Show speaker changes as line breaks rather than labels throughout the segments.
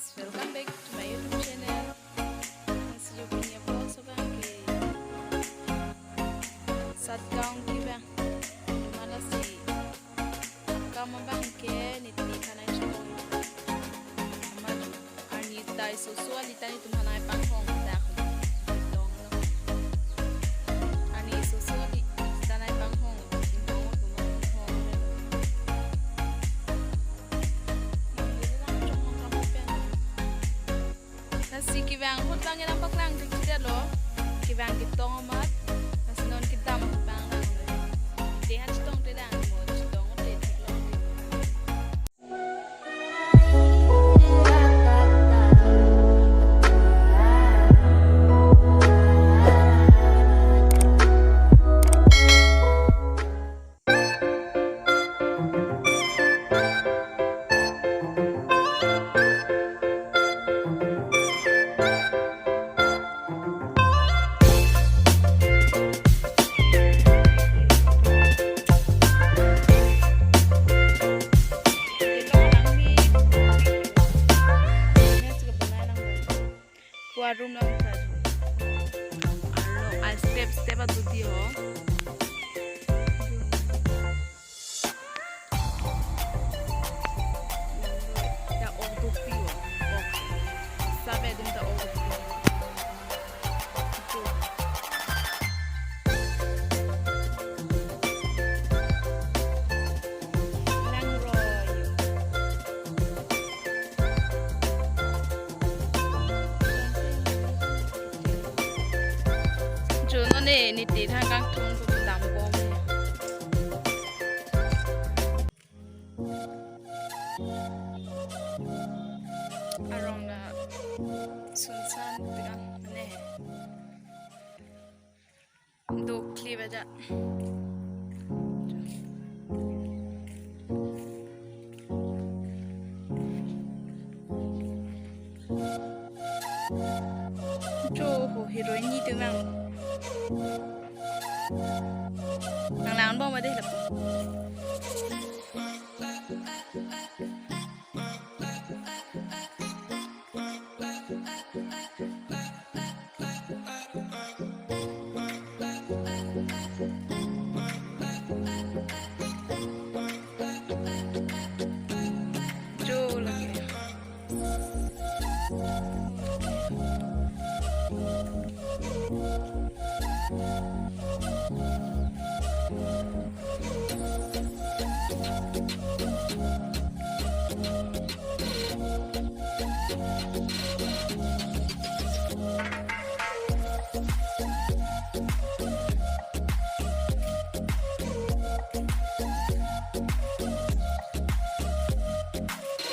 guys, welcome back to my YouTube channel. Masih punya vlog sobat ke saat kau kita mana sih kamu bang ke niti kana channel amadu ani tai susu ali tani tumana pang hong dak dong no ani susu ali tani pang hong si kibang hut bang yang nampak lang tidak lo kibang kitong amat masih non kita mau bang lang dia citong tidak mau citong tidak lo room lang tayo. Al step at dia. Da ordopi. Sabe din da ordopi. Ni ti thang kang thung tu dam bom around the sunsan tigang ne do kliva ja jo ho heroin ni tigang nang bom ở đây là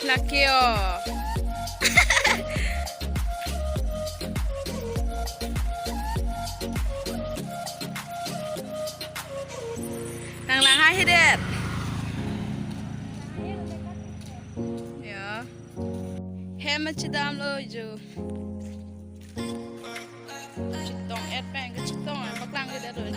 Lakio. Nang lang hai hidet. Ya. Hem chidam lo jo. Chitong et peng ke chitong pak lang hidet rồi.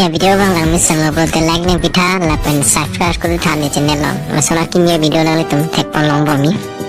Ya video bang lang misal ngobrol te like nang kita lapan subscribe ko ta ni channel lo. Masana kinya video lang litum tek pang long bomi.